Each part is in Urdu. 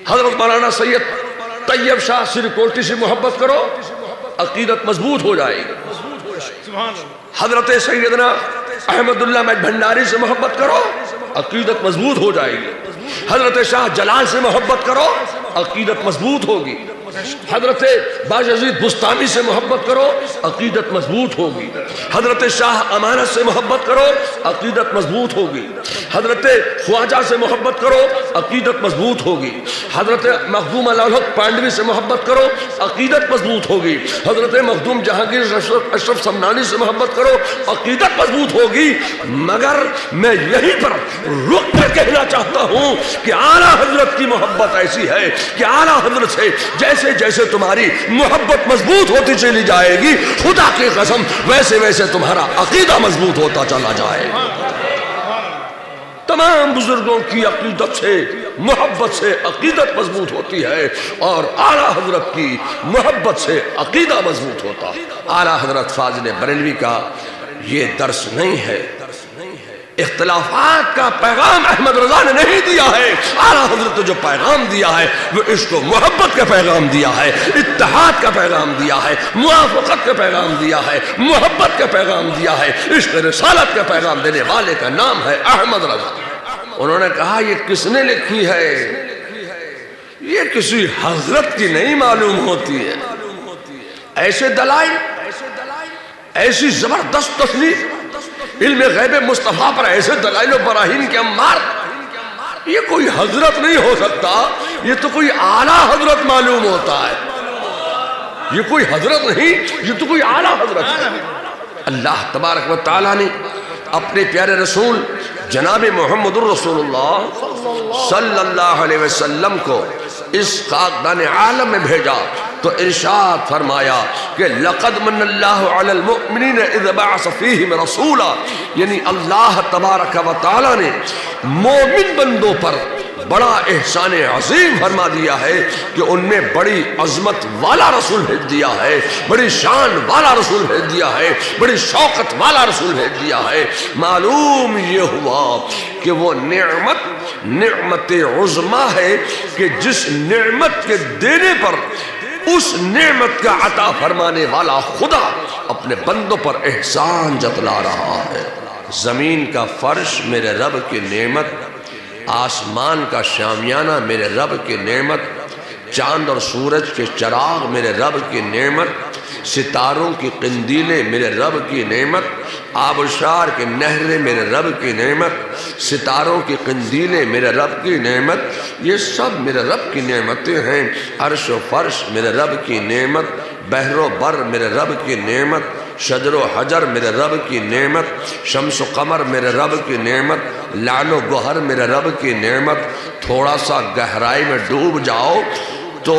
حضرت مولانا سید طیب شاہ سرکوٹی سے محبت کرو، عقیدت مضبوط ہو جائے گی۔ حضرت سیدنا احمد اللہ مہر بھنڈاری سے محبت کرو، عقیدت مضبوط ہو جائے گی۔ حضرت شاہ جلال سے محبت کرو، عقیدت مضبوط ہوگی۔ حضرت باجزید بستانی سے محبت کرو، عقیدت مضبوط ہوگی۔ حضرت شاہ امانت سے محبت کرو، عقیدت مضبوط ہوگی۔ حضرت خواجہ سے محبت کرو، عقیدت مضبوط ہوگی۔ حضرت مخدوم الحق پانڈوی سے محبت کرو، عقیدت مضبوط ہوگی۔ حضرت مخدوم جہانگیر اشرف سمنانی سے محبت کرو، عقیدت مضبوط ہوگی۔ مگر میں یہیں پر رک کر کہنا چاہتا ہوں کہ اعلیٰ حضرت کی محبت ایسی ہے کہ اعلیٰ حضرت سے جیسے جیسے تمہاری محبت مضبوط ہوتی چلی جائے گی، خدا کی قسم ویسے ویسے تمہارا عقیدہ مضبوط ہوتا چلا جائے گا۔ تمام بزرگوں کی عقیدت سے، محبت سے عقیدت مضبوط ہوتی ہے، اور اعلیٰ حضرت کی محبت سے عقیدہ مضبوط ہوتا۔ اعلیٰ حضرت فاضل بریلوی کا یہ درس نہیں ہے، اختلافات کا پیغام احمد رضا نے نہیں دیا ہے۔ اعلیٰ حضرت نے جو پیغام دیا ہے وہ عشق و محبت کا پیغام دیا ہے، اتحاد کا پیغام دیا ہے، موافقت کا پیغام دیا ہے، محبت کا پیغام دیا ہے۔ عشق رسالت کا پیغام دینے والے کا نام ہے احمد رضا۔ انہوں نے کہا یہ کس نے لکھی ہے؟ یہ کسی حضرت کی نہیں معلوم ہوتی ہے۔ ایسے دلائل، ایسی زبردست تصنیف، علم غیب مصطفیٰ پر ایسے دلائل و براہین کے انبار، یہ کوئی حضرت نہیں ہو سکتا، یہ تو کوئی اعلیٰ حضرت معلوم ہوتا ہے۔ یہ کوئی حضرت نہیں، یہ تو کوئی اعلیٰ حضرت ہے۔ اللہ تبارک و تعالیٰ نے اپنے پیارے رسول جناب محمد الرسول اللہ صلی اللہ علیہ وسلم کو اس خاکدان عالم میں بھیجا تو ارشاد فرمایا کہ لقد من اللہ علی المؤمنین اذ بعث فیہم رسولا، یعنی اللہ تبارک و تعالی نے مومن بندوں پر بڑا احسان عظیم فرما دیا ہے کہ ان میں بڑی عظمت والا رسول بھیج دیا ہے، بڑی شان والا رسول بھیج دیا ہے، بڑی شوقت والا رسول بھیج دیا ہے۔ معلوم یہ ہوا کہ وہ نعمت عظمیٰ ہے کہ جس نعمت کے دینے پر اس نعمت کا عطا فرمانے والا خدا اپنے بندوں پر احسان جتلا رہا ہے۔ زمین کا فرش میرے رب کی نعمت، آسمان کا شامیانہ میرے رب کی نعمت، چاند اور سورج کے چراغ میرے رب کی نعمت، ستاروں کی قندیلیں میرے رب کی نعمت، آبشار کے نہریں میرے رب کی نعمت، ستاروں کی قندیلیں میرے رب کی نعمت، یہ سب میرے رب کی نعمتیں ہیں۔ عرش و فرش میرے رب کی نعمت، بحر و بر میرے رب کی نعمت، شجر و حجر میرے رب کی نعمت، شمس و قمر میرے رب کی نعمت، لعل و گوہر میرے رب کی نعمت۔ تھوڑا سا گہرائی میں ڈوب جاؤ تو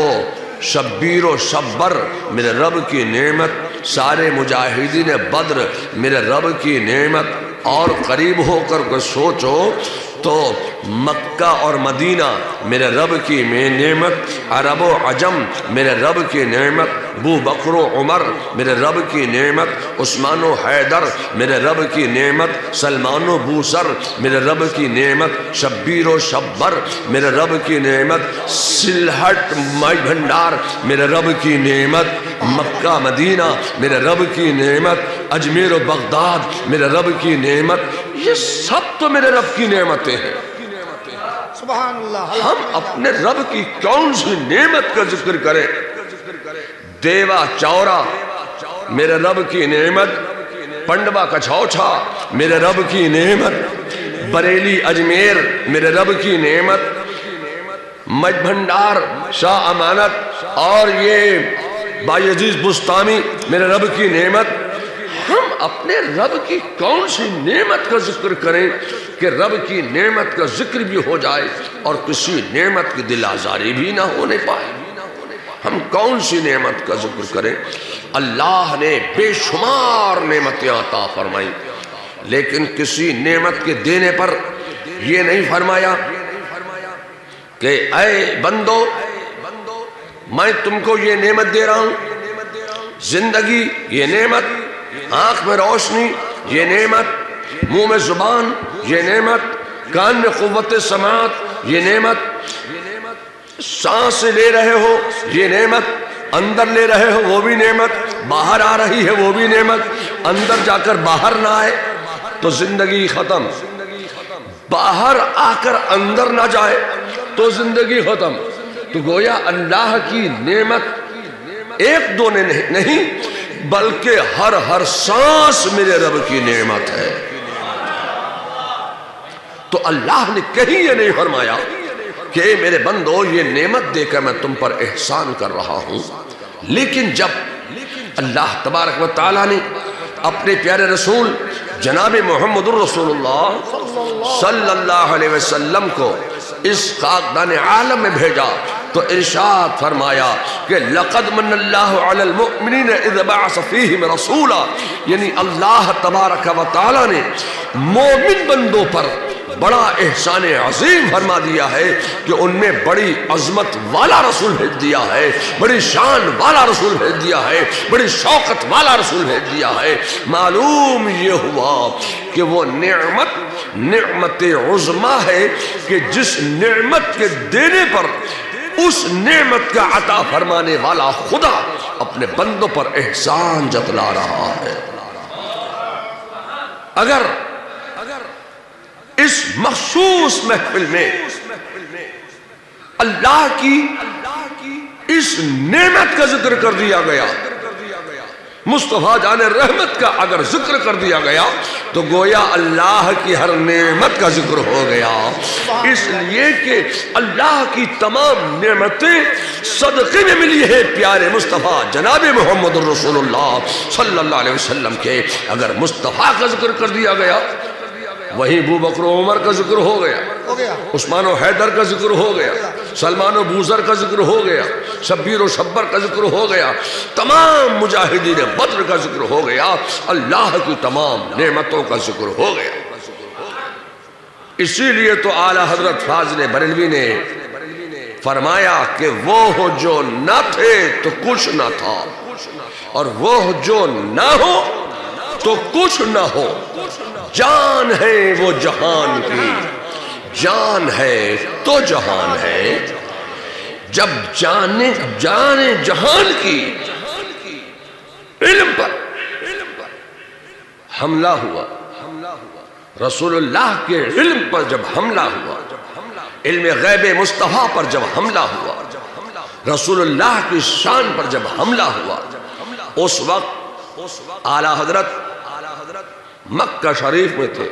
شبیر و شبر میرے رب کی نعمت، سارے مجاہدین بدر میرے رب کی نعمت، اور قریب ہو کر کے سوچو تو مکہ اور مدینہ میرے رب کی نعمت، عرب و عجم میرے رب کی نعمت، ابو بکر و عمر میرے رب کی نعمت، عثمان و حیدر میرے رب کی نعمت، سلمان و بوسر میرے رب کی نعمت، شبیر و شبر میرے رب کی نعمت، سلہٹ مائی بھنڈار میرے رب کی نعمت، مکہ مدینہ میرے رب کی نعمت، اجمیر و بغداد میرے رب کی نعمت، یہ سب تو میرے رب کی نعمتیں ہیں۔ سبحان اللہ۔ ہم اپنے رب کی کون سی نعمت کا ذکر کریں؟ دیوا چورا میرے رب کی نعمت، پنڈوا کچھوچھا میرے رب کی نعمت، بریلی اجمیر میرے رب کی نعمت، مج بھنڈار شاہ امانت اور یہ بایزید بستانی میرے رب کی نعمت۔ ہم اپنے رب کی کون سی نعمت کا ذکر کریں کہ رب کی نعمت کا ذکر بھی ہو جائے اور کسی نعمت کی دل آزاری بھی نہ ہونے پائے؟ ہم کون سی نعمت کا ذکر کریں؟ اللہ نے بے شمار نعمتیں عطا فرمائی، لیکن کسی نعمت کے دینے پر یہ نہیں فرمایا کہ اے بندو میں تم کو یہ نعمت دے رہا ہوں، زندگی یہ نعمت، آنکھ میں روشنی یہ نعمت، منہ میں زبان یہ نعمت، کان میں قوت سماعت یہ نعمت، سانس لے رہے ہو یہ نعمت، اندر لے رہے ہو وہ بھی نعمت، باہر آ رہی ہے وہ بھی نعمت، اندر جا کر باہر نہ آئے تو زندگی ختم، باہر آ کر اندر نہ جائے تو زندگی ختم۔ تو گویا اللہ کی نعمت ایک دو نے نہیں بلکہ ہر سانس میرے رب کی نعمت ہے۔ تو اللہ نے کہیں یہ نہیں فرمایا کہ اے میرے بندو یہ نعمت دے کر میں تم پر احسان کر رہا ہوں، لیکن جب اللہ تبارک و تعالیٰ نے اپنے پیارے رسول جناب محمد الرسول اللہ صلی اللہ علیہ وسلم کو اس خاکدان عالم میں بھیجا تو ارشاد فرمایا کہ لَقَدْ مَنَّ اللَّهُ عَلَى الْمُؤْمِنِينَ اِذْ بَعَثَ فِيهِمْ رَسُولًا، یعنی اللہ تبارک و تعالیٰ نے مومن بندوں پر بڑا احسان عظیم فرما دیا ہے کہ ان میں بڑی عظمت والا رسول بھیج دیا ہے، بڑی شان والا رسول بھیج دیا ہے، بڑی شوقت والا رسول بھیج دیا ہے۔ معلوم یہ ہوا کہ وہ نعمت عظمیٰ ہے کہ جس نعمت کے دینے پر اس نعمت کا عطا فرمانے والا خدا اپنے بندوں پر احسان جتلا رہا ہے۔ اگر اس مخصوص محفل میں اللہ کی اس نعمت کا ذکر کر دیا گیا، مصطفیٰ جان رحمت کا اگر ذکر کر دیا گیا تو گویا اللہ کی ہر نعمت کا ذکر ہو گیا، اس لیے کہ اللہ کی تمام نعمتیں صدقے میں ملی ہے پیارے مصطفیٰ جناب محمد الرسول اللہ صلی اللہ علیہ وسلم کے۔ اگر مصطفیٰ کا ذکر کر دیا گیا وہیں ابو بکر و عمر کا ذکر ہو گیا، عثمان و حیدر کا ذکر ہو گیا، سلمان و بوذر کا ذکر ہو گیا، شبیر و شبر کا ذکر ہو گیا، تمام مجاہدین بدر کا ذکر ہو گیا، اللہ کی تمام نعمتوں کا ذکر ہو گیا۔ اسی لیے تو اعلیٰ حضرت فاضل بریلوی نے فرمایا کہ وہ جو نہ تھے تو کچھ نہ تھا، اور وہ جو نہ ہو تو کچھ نہ ہو، جان ہے وہ جہان کی، جان ہے تو جہان ہے۔ جب جان جہان کی علم پر حملہ ہوا، رسول اللہ کے علم پر جب حملہ ہوا، علم غیب مصطفیٰ پر جب حملہ ہوا، رسول اللہ کی شان پر جب حملہ ہوا، اس وقت اعلیٰ حضرت مکہ شریف میں تھے،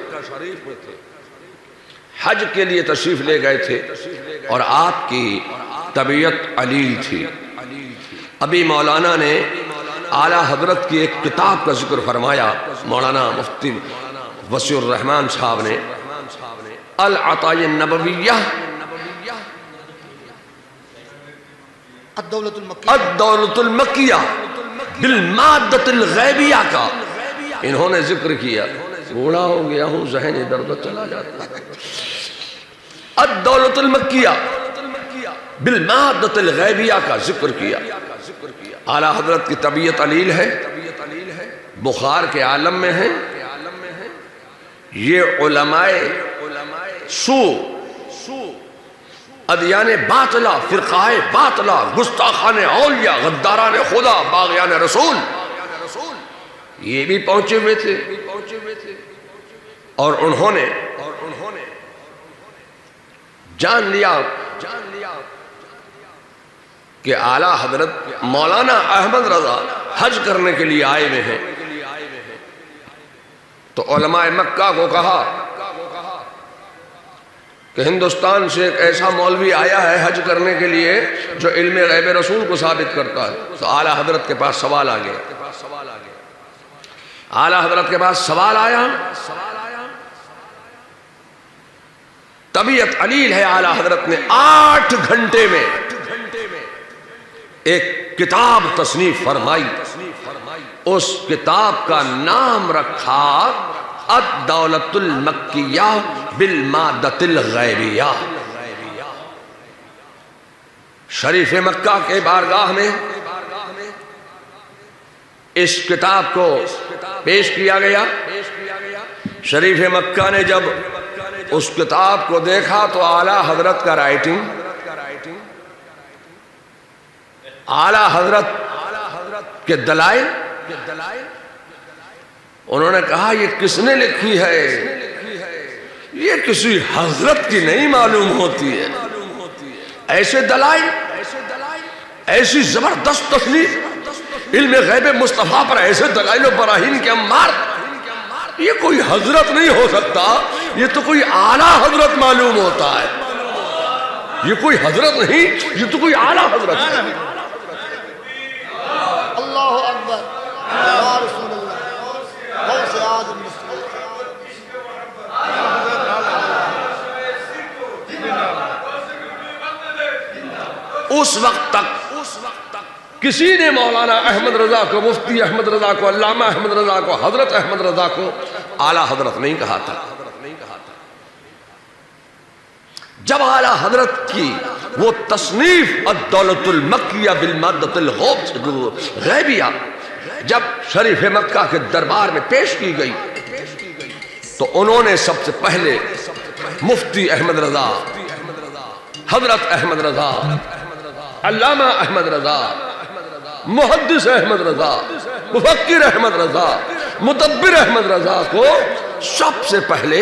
حج کے لیے تشریف لے گئے تھے، اور آپ کی طبیعت علیل تھی۔ ابھی مولانا نے اعلیٰ حضرت کی ایک کتاب کا ذکر فرمایا، مولانا مفتی وسیع الرحمن صاحب نے، العطایا النبویہ الدولت المکیہ بالمادت الغیبیہ کا انہوں نے ذکر کیا۔ بوڑھا ہو گیا ہوں، ذہن ادھر ادھر چلا جاتا ہے۔ الدولت المکیہ بالمادت الغیبیہ کا ذکر کیا۔ اعلیٰ حضرت کی طبیعت علیل ہے، بخار کے عالم میں ہے۔ یہ علماء سو، ادیان باطلہ، فرقائے باطلہ، گستاخان اولیاء، غداران خدا، باغیان رسول، یہ بھی پہنچے ہوئے تھے، اور انہوں نے جان لیا کہ اعلیٰ حضرت مولانا احمد رضا حج کرنے کے لیے آئے ہوئے ہیں۔ تو علماء مکہ کو کہا کہ ہندوستان سے ایک ایسا مولوی آیا ہے حج کرنے کے لیے جو علم غیب رسول کو ثابت کرتا ہے۔ تو اعلیٰ حضرت کے پاس سوال آ گیا، اعلیٰ حضرت کے پاس سوال آیا، طبیعت علیل ہے۔ اعلیٰ حضرت نے 8 گھنٹے میں ایک کتاب تصنیف فرمائی، اس کتاب کا نام رکھا الدولت المکیہ بالمادت الغیبیہ۔ شریف مکہ کے بارگاہ میں اس کتاب کو پیش کیا گیا۔ شریف مکہ نے جب اس کتاب کو دیکھا تو اعلیٰ حضرت کا رائٹنگ اعلی حضرت کے دلائل انہوں نے کہا یہ کس نے لکھی ہے؟ یہ کسی حضرت کی نہیں معلوم ہوتی ہے. ایسے دلائل، ایسی زبردست تصنیف، علم غیب مصطفیٰ پر ایسے دلائل و براہین کے انبار، یہ کوئی حضرت نہیں ہو سکتا، یہ تو کوئی اعلیٰ حضرت معلوم ہوتا ہے. یہ کوئی حضرت نہیں، یہ تو کوئی اعلیٰ حضرت ہے. اللہ اکبر یا رسول اللہ غوث اعظم اس وقت تک کسی نے مولانا احمد رضا کو، مفتی احمد رضا کو، علامہ احمد رضا کو، حضرت احمد رضا کو اعلیٰ حضرت نہیں کہا تھا. جب اعلیٰ حضرت کی وہ تصنیف الدولت المکیہ بالمادۃ الغیبیہ جب شریف مکہ کے دربار میں پیش کی گئی تو انہوں نے سب سے پہلے مفتی احمد رضا، حضرت احمد رضا، علامہ احمد رضا، محدث احمد رضا، مفکر احمد رضا، مدبر احمد رضا کو سب سے پہلے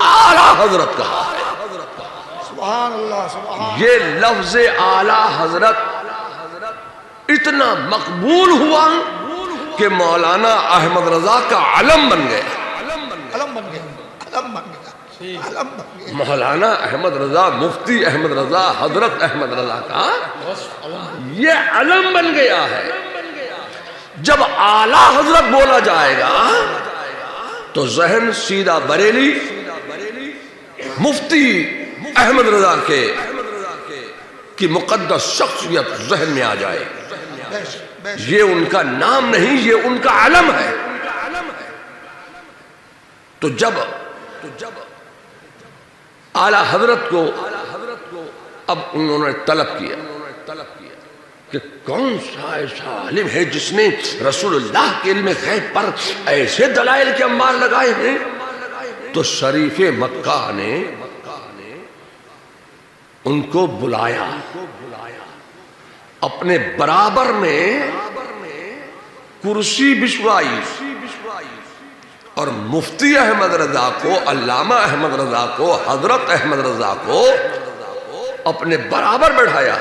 اعلیٰ حضرت کہا. سبحان اللہ سبحان. یہ لفظ اعلیٰ حضرت اتنا مقبول ہوا کہ مولانا احمد رضا کا علم بن گیا. علم بن گیا، علم بن گیا، علم بن گیا. مولانا احمد رضا، مفتی احمد رضا، حضرت احمد رضا کا یہ علم بن گیا ہے. جب اعلیٰ حضرت بولا جائے گا تو ذہن سیدھا بریلی مفتی احمد رضا کی مقدس شخصیت ذہن میں آ جائے. یہ ان کا نام نہیں، یہ ان کا علم ہے. تو جب اعلیٰ حضرت کو اب انہوں نے طلب کیا کہ کون سا ایسا عالم ہے جس نے رسول اللہ کے علم غیب پر ایسے دلائل کے انبار لگائے ہیں. تو شریف مکہ نے ان کو بلایا، اپنے برابر میں کرسی بچھوائی اور مفتی احمد رضا کو، علامہ احمد رضا کو، حضرت احمد رضا کو اپنے برابر بٹھایا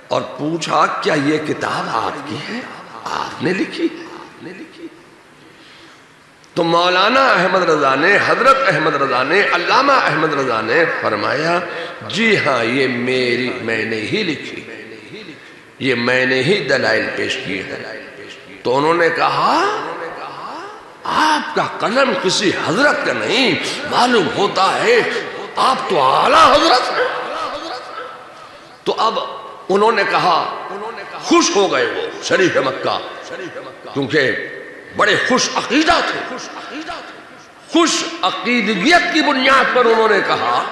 اور پوچھا کیا یہ کتاب آپ کی ہے؟ آپ نے لکھی؟ تو مولانا احمد رضا نے، حضرت احمد رضا نے، علامہ احمد رضا نے فرمایا جی ہاں یہ میں نے ہی لکھی، یہ میں نے ہی دلائل پیش کیے ہیں. تو انہوں نے کہا آپ کا قلم کسی حضرت کا نہیں، معلوم ہوتا ہے آپ تو اعلیٰ حضرت ہیں. تو اب انہوں نے کہا، خوش ہو گئے وہ شریف مکہ، کیونکہ بڑے خوش عقیدہ تھے. خوش عقیدگیت کی بنیاد پر انہوں نے کہا،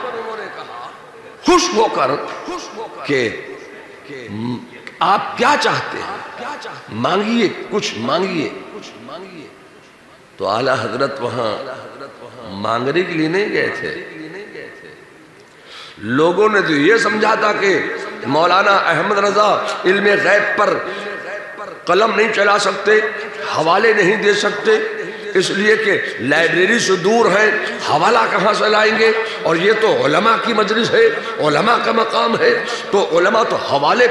خوش ہو کر کہ آپ کیا چاہتے ہیں، مانگیے، کچھ مانگیے. تو اعلیٰ حضرت وہاں مانگنے کے لیے نہیں گئے تھے. لوگوں نے تو یہ سمجھا تھا کہ مولانا احمد رضا علم غیب پر قلم نہیں چلا سکتے، حوالے نہیں دے سکتے، اس لیے کہ لائبریری سے دور ہیں، حوالہ کہاں سے لائیں گے، اور یہ تو علماء کی مجلس ہے، علماء کا مقام ہے، تو علماء تو حوالے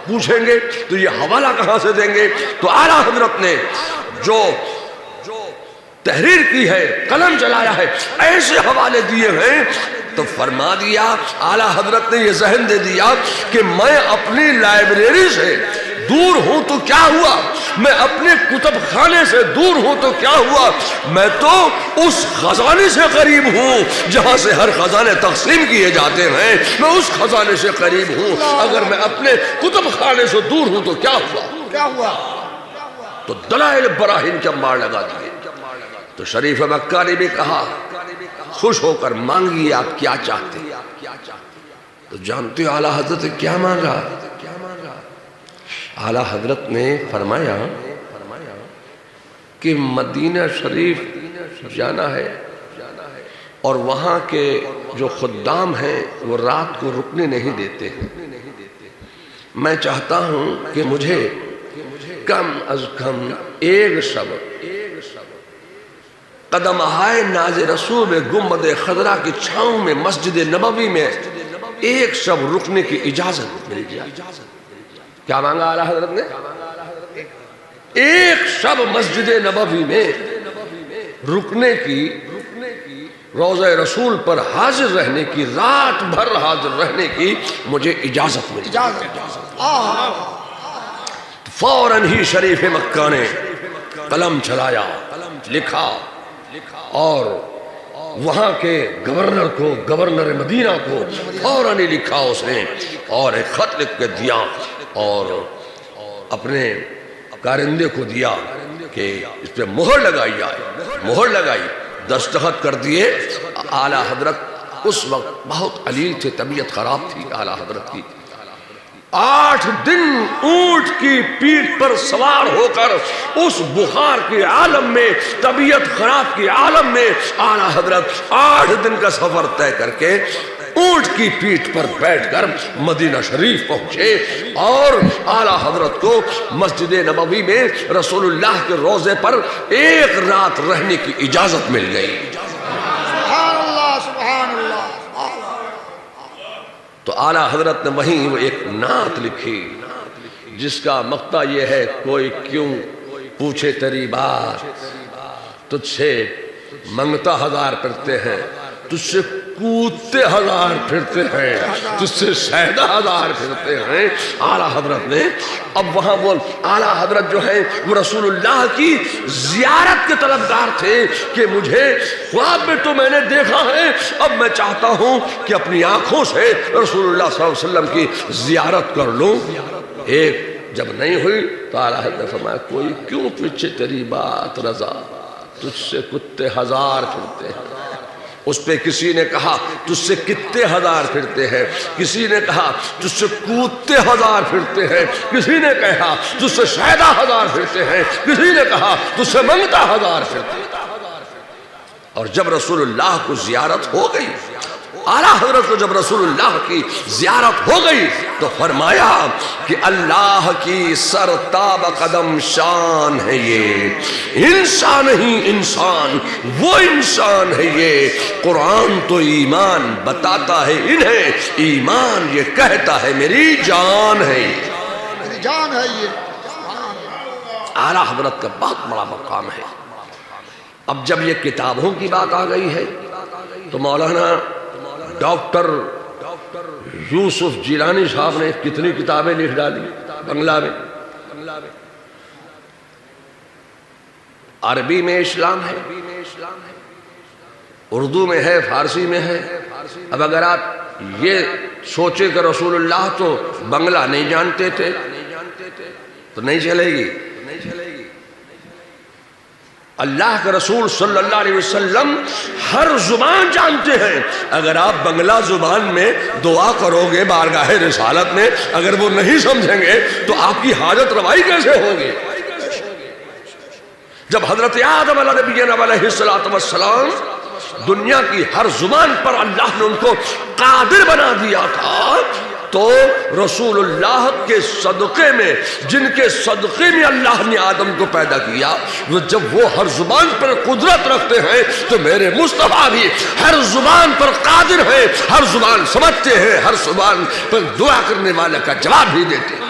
پوچھیں گے، تو یہ حوالہ کہاں سے دیں گے. تو اعلیٰ حضرت نے جو تحریر کی ہے، قلم چلایا ہے، ایسے حوالے دیے ہیں. تو فرما دیا، اعلیٰ حضرت نے یہ ذہن دے دیا کہ میں اپنی لائبریری سے دور ہوں تو کیا ہوا، میں اپنے کتب خانے سے دور ہوں تو کیا ہوا، میں تو اس خزانے سے قریب ہوں جہاں سے ہر خزانے تقسیم کیے جاتے ہیں. میں اس خزانے سے قریب ہوں، اگر میں اپنے کتب خانے سے دور ہوں تو کیا ہوا. کیا ہوا؟ تو دلائل براہین کے انبار لگا دیے. تو شریف مکہ نے بھی کہا خوش ہو کر مانگیے آپ کیا چاہتے ہیں. تو جانتے ہو اعلیٰ حضرت کیا مانگا؟ اعلیٰ حضرت نے فرمایا کہ مدینہ شریف جانا ہے اور وہاں کے جو خدام ہیں وہ رات کو رکنے نہیں دیتے ہیں، میں چاہتا ہوں کہ مجھے کم از کم ایک شب قدم آئے ناز رسول میں گنبد خضرا کی چھاؤں میں مسجد نبوی میں ایک شب رکنے کی اجازت مل جائے۔ کیا مانگا اعلیٰ حضرت نے؟ ایک شب مسجد نبوی میں رکنے کی، روضہ رسول پر حاضر رہنے کی، رات بھر حاضر رہنے کی مجھے اجازت ملی۔ فوراً ہی شریف مکہ نے قلم چلایا، لکھا، اور وہاں کے گورنر کو، گورنر مدینہ کو فوراً ہی لکھا اس نے، اور ایک خط لکھ کے دیا اور اپنے کارندے کو دیا کہ اس پہ مہر لگائی جائے۔ مہر لگائی، دستخط کر دیے۔ اعلیٰ حضرت اس وقت بہت علیل تھے، طبیعت خراب تھی اعلیٰ حضرت کی۔ 8 دن اونٹ کی پیٹھ پر سوار ہو کر اس بخار کے عالم میں، طبیعت خراب کے عالم میں اعلیٰ حضرت 8 دن کا سفر طے کر کے اونٹ کی پیٹھ پر بیٹھ کر مدینہ شریف پہنچے، اور اعلیٰ حضرت کو مسجد نبوی میں رسول اللہ کے روضے پر ایک رات رہنے کی اجازت مل گئی۔ سبحان اللہ، سبحان اللہ۔ تو اعلیٰ حضرت نے وہیں وہ ایک نعت لکھی جس کا مقطع یہ ہے: کوئی کیوں پوچھے تیری بات، تجھ سے منگتا 1000 پھرتے ہیں، تجھ سے کودتے 1000 پھرتے ہیں، تجھ سے شہدہ 1000 پھرتے ہیں۔ اعلیٰ حضرت نے اب وہاں وہ اعلیٰ حضرت جو ہے وہ رسول اللہ کی زیارت کے طلبگار تھے کہ مجھے خواب میں تو میں نے دیکھا ہے، اب میں چاہتا ہوں کہ اپنی آنکھوں سے رسول اللہ صلی اللہ علیہ وسلم کی زیارت کر لوں۔ ایک جب نہیں ہوئی تو اعلیٰ حضرت نے فرمایا: کوئی کیوں پیچھے تیری بات رضا، تجھ سے کتے 1000 پھرتے ہیں۔ اس پہ کسی نے کہا تجھ سے کتے 1000 پھرتے ہیں، کسی نے کہا تجھ سے کودتے 1000 پھرتے ہیں، کسی نے کہا تجھ سے شہدہ 1000 پھرتے ہیں، کسی نے کہا تجھ سے منگتا 1000 پھرتے ہیں۔ اور جب رسول اللہ کو زیارت ہو گئی، اعلیٰ حضرت کو جب رسول اللہ کی زیارت ہو گئی تو فرمایا کہ اللہ کی سرتاب قدم شان ہے یہ، انسان نہیں انسان، وہ انسان ہے یہ۔ قرآن تو ایمان بتاتا ہے انہیں، ایمان یہ کہتا ہے میری جان ہے یہ، میری جان ہے یہ۔ اعلیٰ حضرت کا بہت بڑا مقام ہے۔ اب جب یہ کتابوں کی بات آ گئی ہے تو مولانا ڈاکٹر یوسف جیلانی صاحب نے کتنی کتابیں لکھ ڈالی بنگلہ میں۔ عربی میں اسلام ہے، اردو میں ہے، فارسی میں ہے۔ اب اگر آپ یہ سوچے کہ رسول اللہ تو بنگلہ نہیں جانتے تھے تو نہیں چلے گی۔ اللہ کے رسول صلی اللہ علیہ وسلم ہر زبان جانتے ہیں۔ اگر آپ بنگلہ زبان میں دعا کرو گے بارگاہ رسالت میں، اگر وہ نہیں سمجھیں گے تو آپ کی حاجت روائی کیسے ہوگی؟ جب حضرت آدم علیہ نبینا علیہ السلام دنیا کی ہر زبان پر اللہ نے ان کو قادر بنا دیا تھا، تو رسول اللہ کے صدقے میں، جن کے صدقے میں اللہ نے آدم کو پیدا کیا، جب وہ ہر زبان پر قدرت رکھتے ہیں تو میرے مصطفیٰ بھی ہر زبان پر قادر ہیں، ہر زبان سمجھتے ہیں، ہر زبان پر دعا کرنے والے کا جواب بھی دیتے ہیں۔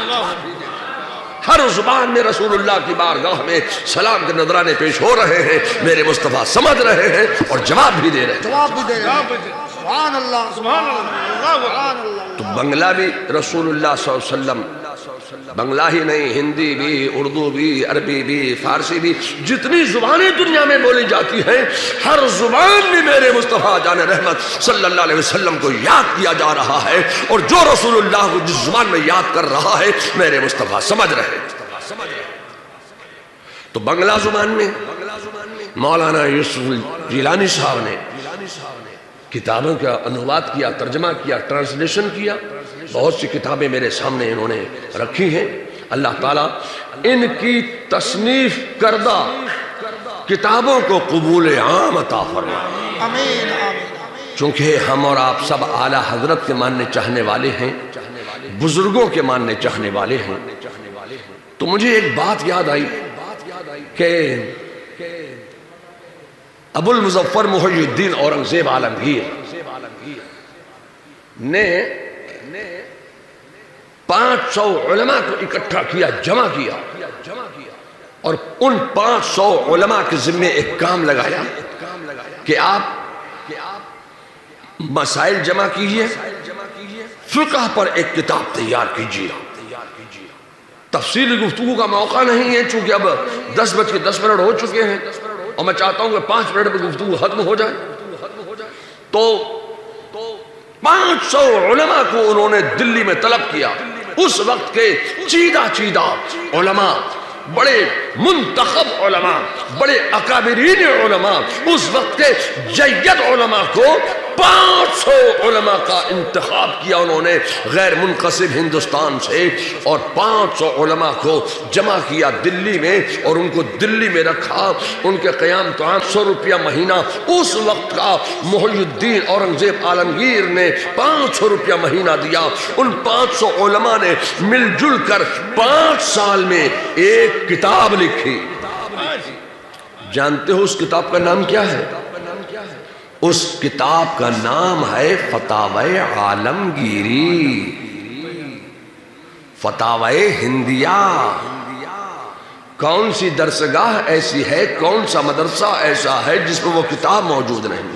ہر زبان میں رسول اللہ کی بارگاہ میں سلام کے نذرانے پیش ہو رہے ہیں، میرے مصطفیٰ سمجھ رہے ہیں اور جواب بھی دے رہے ہیں۔ جواب بھی دے رہے ہیں۔ سبحان اللہ، سبحان اللہ، سبحان اللہ۔ تو بنگلہ بھی رسول اللہ صلی اللہ علیہ وسلم، بنگلہ ہی نہیں، ہندی بھی، اردو بھی، عربی بھی، فارسی بھی، جتنی زبانیں دنیا میں بولی جاتی ہیں، ہر زبان میں میرے مصطفیٰ جان رحمت صلی اللہ علیہ وسلم کو یاد کیا جا رہا ہے، اور جو رسول اللہ کو جس زبان میں یاد کر رہا ہے میرے مصطفیٰ سمجھ رہے ہیں۔ تو بنگلہ زبان میں مولانا یوسف جیلانی صاحب نے کتابوں کا انواد کیا، ترجمہ کیا، ٹرانسلیشن کیا۔ بہت سی کتابیں میرے سامنے انہوں نے رکھی ہیں۔ اللہ تعالیٰ ان کی تصنیف کردہ کتابوں کو قبول عام عطا فرمائے۔ آمین، آمین۔ چونکہ ہم اور آپ سب اعلیٰ حضرت کے ماننے چاہنے والے ہیں، بزرگوں کے ماننے چاہنے والے ہیں. تو مجھے ایک بات یاد آئی کہ ابو المظفر محی الدین اورنگزیب عالمگیر نے 500 علماء کو اکٹھا کیا، جمع کیا، اور ان 500 علماء کے ذمے ایک کام لگایا کہ آپ مسائل جمع کیجئے، فقہ پر ایک کتاب تیار کیجئے. تفصیلی گفتگو کا موقع نہیں ہے چونکہ اب 10:10 ہو چکے ہیں اور میں چاہتا ہوں کہ 5 منٹ میں گفتگو ختم ہو جائے. تو 500 علماء کو انہوں نے دلی میں طلب کیا. اس وقت کے چیدہ علماء، بڑے منتخب علماء، بڑے اکابرین علماء، اس وقت کے جید علماء کو 500 علماء کا انتخاب کیا انہوں نے غیر منقسم ہندوستان سے، اور 500 علماء کو جمع کیا دلی میں اور ان کو دلی میں رکھا. ان کے قیام طعام 100 روپیہ مہینہ اس وقت کا محی الدین اورنگزیب عالمگیر نے 500 روپیہ مہینہ دیا. ان 500 علماء نے مل جل کر 5 سال میں ایک کتاب لکھی. جانتے ہو اس کتاب کا نام کیا ہے؟ اس کتاب کا نام ہے فتاوی عالمگیری، فتاوی ہندیہ. کون سی درسگاہ ایسی ہے، کون سا مدرسہ ایسا ہے جس میں وہ کتاب موجود نہیں؟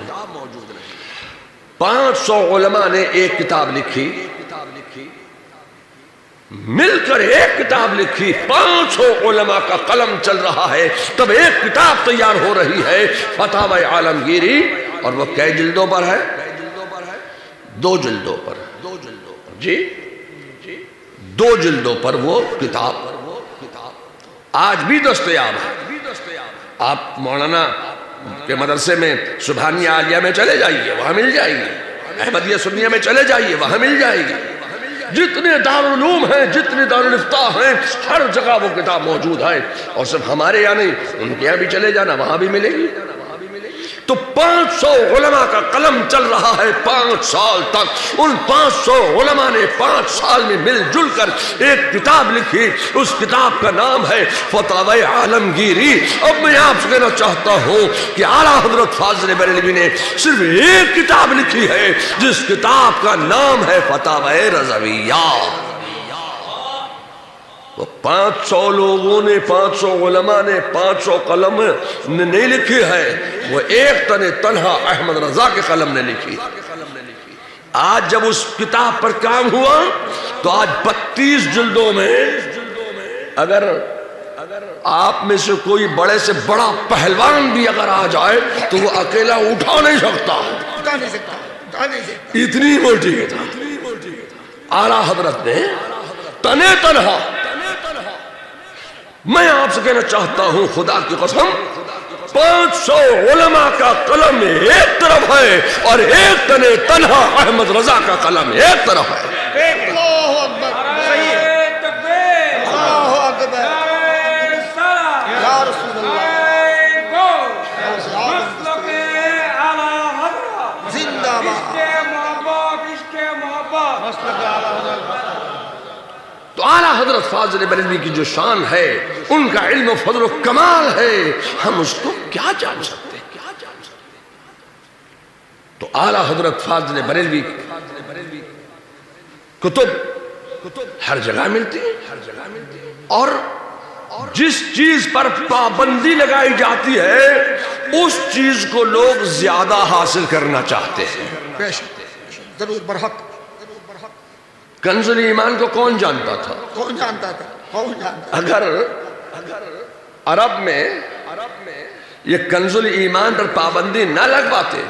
500 علماء نے ایک کتاب لکھی، مل کر ایک کتاب لکھی. 500 علماء کا قلم چل رہا ہے تب ایک کتاب تیار ہو رہی ہے، فتاوی عالمگیری. اور وہ کئی جلدوں پر ہے؟ 2 جلدوں پر. جی 2 جلدوں پر وہ کتاب آج بھی دستیاب ہے. آپ مولانا کے مدرسے میں سبحانیہ عالیہ میں چلے جائیے، وہاں مل جائے گی. احمدیہ سنیہ میں چلے جائیے، وہاں مل جائے گی. جتنے دارالعلوم ہیں، جتنے دارالافتاء ہیں، ہر جگہ وہ کتاب موجود ہے. اور صرف ہمارے یہاں نہیں، ان کے یہاں بھی چلے جانا، وہاں بھی ملے گی. تو 500 علماء کا قلم چل رہا ہے 5 سال تک. ان 500 علماء نے 5 سال میں مل جل کر ایک کتاب لکھی. اس کتاب کا نام ہے فتاوی عالمگیری. اب میں آپ سے کہنا چاہتا ہوں کہ اعلیٰ حضرت فاضل بریلوی نے صرف ایک کتاب لکھی ہے جس کتاب کا نام ہے فتاوی رضویہ. وہ 500 لوگوں نے، 500 علماء نے 500 قلم نہیں لکھی ہے، وہ ایک تنہا احمد رضا کے قلم نے لکھی. آج جب اس کتاب پر کام ہوا تو آج 32 جلدوں میں اگر آپ میں سے کوئی بڑے سے بڑا پہلوان بھی اگر آ جائے تو وہ اکیلا اٹھا نہیں سکتا. اتنی موٹی کتاب اعلیٰ حضرت نے تنہا. میں آپ سے کہنا چاہتا ہوں خدا کی قسم 500 علماء کا قلم ایک طرف ہے اور ایک تنہا احمد رضا کا قلم ایک طرف ہے. اللہ اکبر. اللہ اکبر. یا رسول اللہ زندہ باد. تو اعلیٰ حضرت فاضل بریلوی کی جو شان ہے، ان کا علم و فضل و کمال ہے، ہم اس کو کیا جان سکتے ہیں؟ تو اعلیٰ حضرت فاضل بریلوی کتب ہر جگہ ملتی ہے. اور جس چیز پر پابندی لگائی جاتی ہے اس چیز کو لوگ زیادہ حاصل کرنا چاہتے ہیں. ضرور برحق. کنز ایمان کو کون جانتا تھا؟ کون جانتا تھا؟ کون جانتا؟ اگر عرب میں یہ کنز ایمان پر پابندی نہ لگواتے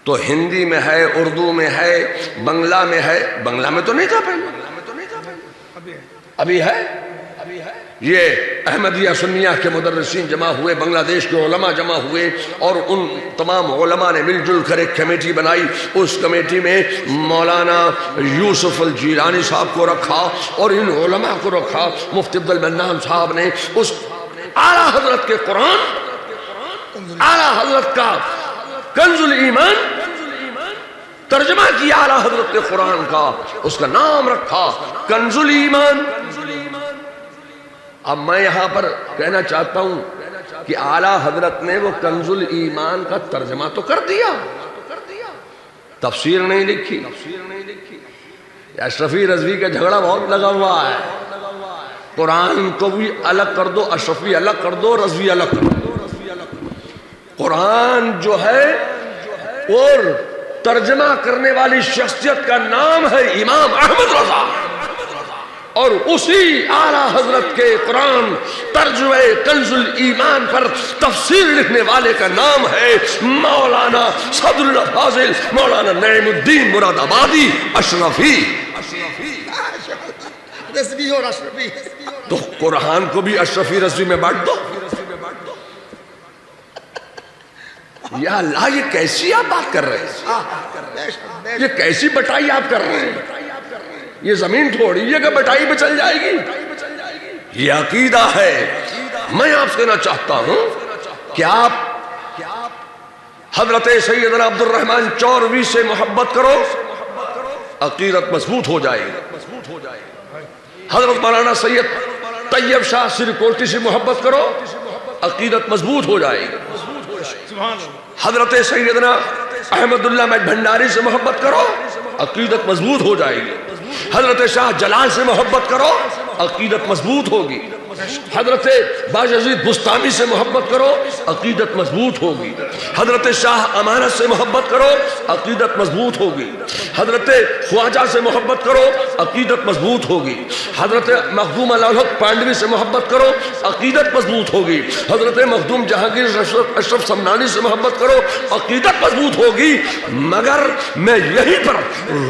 تو ہندی میں ہے، اردو میں ہے، بنگلہ میں ہے. بنگلہ میں تو نہیں تھا پہلے، ابھی ہے. یہ احمدیہ سنیہ کے مدرسین جمع ہوئے، بنگلہ دیش کے علماء جمع ہوئے اور ان تمام علماء نے مل جل کر ایک کمیٹی بنائی. اس کمیٹی میں مولانا یوسف الجیلانی صاحب کو رکھا اور ان علماء کو رکھا. مفتی عبد المنان صاحب نے اس اعلیٰ حضرت کے قرآن، اعلیٰ حضرت کا کنز ایمان ترجمہ کیا اعلیٰ حضرت نے قرآن کا، اس کا نام رکھا کنز الایمان۔ اب میں یہاں پر کہنا چاہتا ہوں کہ اعلیٰ حضرت نے وہ کنز الایمان کا ترجمہ تو کر دیا، تفسیر نہیں لکھی۔ اشرفی رضوی کا جھگڑا بہت لگا ہوا ہے، قرآن کو بھی الگ کر دو، اشرفی الگ کر دو، رضوی الگ کر دو۔ قرآن جو ہے اور ترجمہ کرنے والی شخصیت کا نام ہے امام احمد رضا، اور اسی اعلیٰ حضرت کے قرآن ترجمہ کنز الایمان پر تفسیر لکھنے والے کا نام ہے مولانا صدر الفاضل مولانا نعیم الدین مراد آبادی اشرفی۔ رضوی اور اشرفی، تو قرآن کو بھی اشرفی رضوی میں بانٹ دو۔ یا اللہ، یہ کیسی آپ بات کر رہے ہیں؟ یہ کیسی بٹائی آپ کر رہے ہیں؟ یہ زمین تھوڑی ہے کہ بٹائی پہ چل جائے گی، یہ عقیدہ ہے۔ میں آپ سے کہنا چاہتا ہوں کہ آپ حضرت سیدنا عبد الرحمن چوروی سے محبت کرو، عقیدت مضبوط ہو جائے گی۔ حضرت مولانا سید طیب شاہ سریکوٹی سے محبت کرو، عقیدت مضبوط ہو جائے گی۔ حضرت سیدنا احمد اللہ مہد بھنڈاری سے محبت کرو، عقیدت مضبوط ہو جائے گی۔ حضرت شاہ جلال سے محبت کرو، عقیدت مضبوط ہوگی۔ حضرت باجزید بستامی سے محبت کرو، عقیدت مضبوط ہوگی۔ حضرت شاہ امانت سے محبت کرو، عقیدت مضبوط ہوگی۔ حضرت خواجہ سے محبت کرو، عقیدت مضبوط ہوگی۔ حضرت مخدوم الحق پانڈوی سے محبت کرو، عقیدت مضبوط ہوگی۔ حضرت مخدوم جہانگیر اشرف سمنانی سے محبت کرو، عقیدت مضبوط ہوگی۔ مگر میں یہیں پر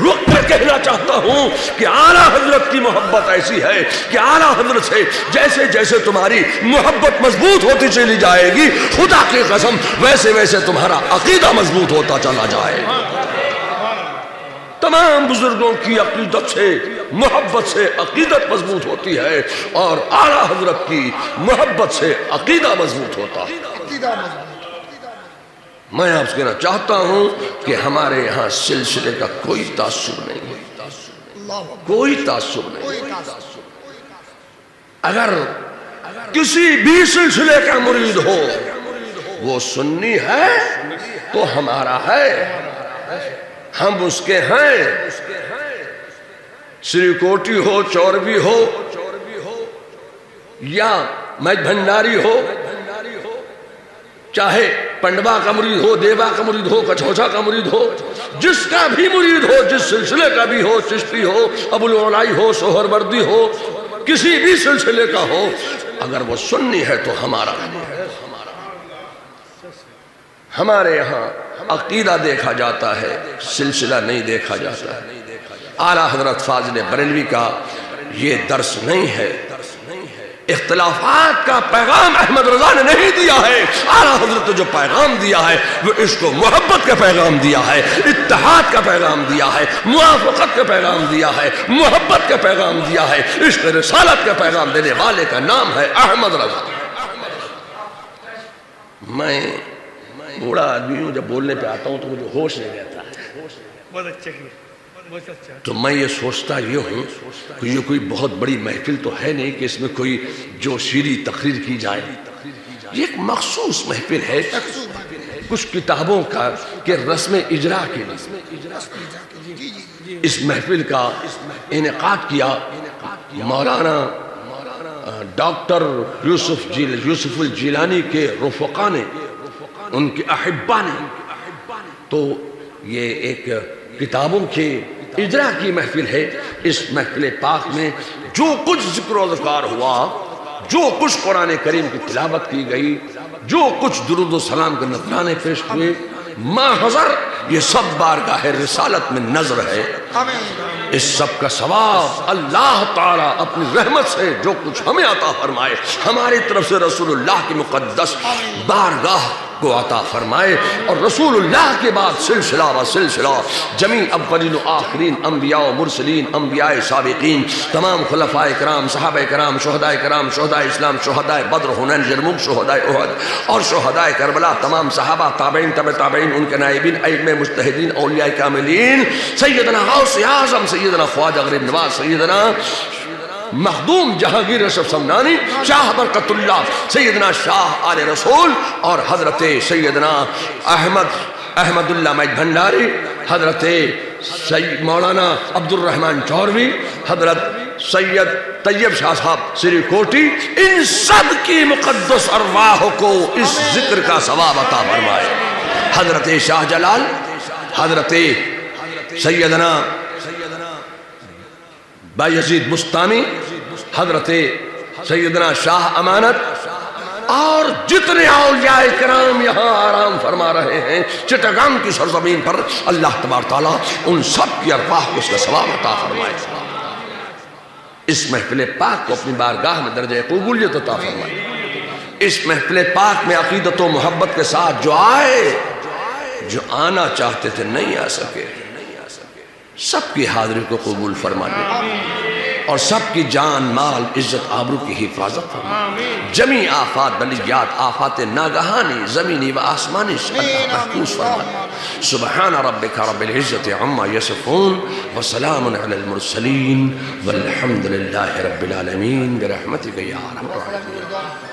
رک کر کہنا چاہتا ہوں کہ اعلیٰ حضرت کی محبت ایسی ہے کہ اعلیٰ حضرت سے جیسے جیسے تمہاری محبت مضبوط ہوتی چلی جائے گی، خدا کی قسم ویسے ویسے تمہارا عقیدہ مضبوط ہوتا چلا جائے۔ تمام بزرگوں کی عقیدت سے، محبت سے عقیدت مضبوط ہوتی ہے، اور اعلیٰ حضرت کی محبت سے عقیدہ مضبوط ہوتا ہے۔ میں آپ سے کہنا چاہتا ہوں کہ ہمارے یہاں سلسلے کا کوئی تعصب نہیں ہے، کوئی تعصب نہیں۔ اگر کسی بھی سلسلے کا مرید ہو، وہ سنی ہے تو ہمارا ہے، ہم اس کے ہیں۔ سریکوٹی ہو، چوروی ہو، یا مہد بھنڈاری ہو، چاہے پنڈوا کا مرید ہو، دیوا کا مرید ہو، کچھوچا کا مرید ہو، جس کا بھی مرید ہو، جس سلسلے کا بھی ہو، چشتی ہو، ابو العلائی ہو، سہروردی ہو، کسی بھی سلسلے کا ہو، اگر وہ سنی ہے تو ہمارا ہے۔ ہمارے یہاں عقیدہ دیکھا جاتا ہے، سلسلہ نہیں دیکھا جاتا ہے۔ اعلیٰ حضرت فاضل بریلوی کا یہ درس نہیں ہے۔ اختلافات کا پیغام احمد رضا نے نہیں دیا ہے، اعلیٰ حضرت نے جو پیغام دیا ہے وہ عشق و محبت کا پیغام دیا ہے، اتحاد کا پیغام دیا ہے، موافقت کا پیغام دیا ہے، محبت کا پیغام دیا ہے۔ عشق رسالت کا پیغام دینے والے کا نام ہے احمد رضا۔ میں بوڑھا آدمی ہوں، جب بولنے پہ آتا ہوں تو مجھے ہوش نہیں رہتا ہے، بہت اچھا کیا، بہت اچھا۔ تو میں یہ سوچتا یہ ہوں کہ یہ کوئی بہت بڑی محفل تو ہے نہیں کہ اس میں کوئی جوشیلی تقریر کی جائے، یہ ایک مخصوص محفل ہے، کچھ کتابوں کا کہ رسم اجرا کے لیے اس محفل کا انعقاد کیا مولانا ڈاکٹر یوسف الجیلانی کے رفقا نے، ان کے احبا نے۔ تو یہ ایک کتابوں کے اجرا کی محفل ہے۔ اس محفل پاک میں جو کچھ ذکر و اذکار ہوا، جو کچھ قرآن کریم کی تلاوت کی گئی، جو کچھ درود و سلام کے نذرانے پیش ہوئے، محضر یہ سب بارگاہ رسالت میں نظر ہے۔ اس سب کا ثواب اللہ تعالیٰ اپنی رحمت سے جو کچھ ہمیں عطا فرمائے، ہماری طرف سے رسول اللہ کی مقدس بارگاہ کو عطا فرمائے، اور رسول اللہ کے بعد سلسلہ و سلسلہ جمیع اولین و آخرین انبیاء و مرسلین، انبیاء سابقین، تمام خلفاء کرام، صحابہ کرام، شہداء کرام، شہداء اسلام، شہداء بدر، حنین، یرموک، شہداء احد اور شہداء کربلا، تمام صحابہ، تابعین، تبع تابعین، ان کے نائبین، ائمہ مجتہدین، اولیاء کاملین، سیدنا غوث اعظم، سیدنا خواجہ غریب نواز، سیدنا مخدوم جہانگیر اشرف سمنانی، شاہ برکت اللہ، سیدنا شاہ آل رسول، اور حضرت سیدنا احمد اللہ مجد بھنڈاری، حضرت سید مولانا عبد الرحمن چوروی، حضرت سید طیب شاہ صاحب سری کوٹی، ان سب کی مقدس ارواح کو اس ذکر کا ثواب عطا فرمائے۔ حضرت شاہ جلال، حضرت سیدنا بایزید بستانی، حضرت سیدنا شاہ امانت، اور جتنے اولیاء کرام یہاں آرام فرما رہے ہیں چٹگان کی سرزمین پر، اللہ تبارک تعالیٰ ان سب کی ارواح کو اس کا ثواب عطا فرمائے۔ اس محفل پاک کو اپنی بارگاہ میں درجہ قبولیت عطا فرمائے۔ اس محفل پاک میں عقیدت و محبت کے ساتھ جو آئے، جو آنا چاہتے تھے نہیں آ سکے، سب کی حاضری کو قبول فرما لے، اور سب کی جان، مال، عزت، آبرو کی حفاظت فرما، جمیع آفات، بلیات، آفات ناگہانی، زمینی و آسمانی سے اللہ محفوظ فرما۔ سبحان ربک رب العزت عما یصفون وسلام علی المرسلین والحمد للہ رب العالمین برحمتک یا ارحم الراحمین۔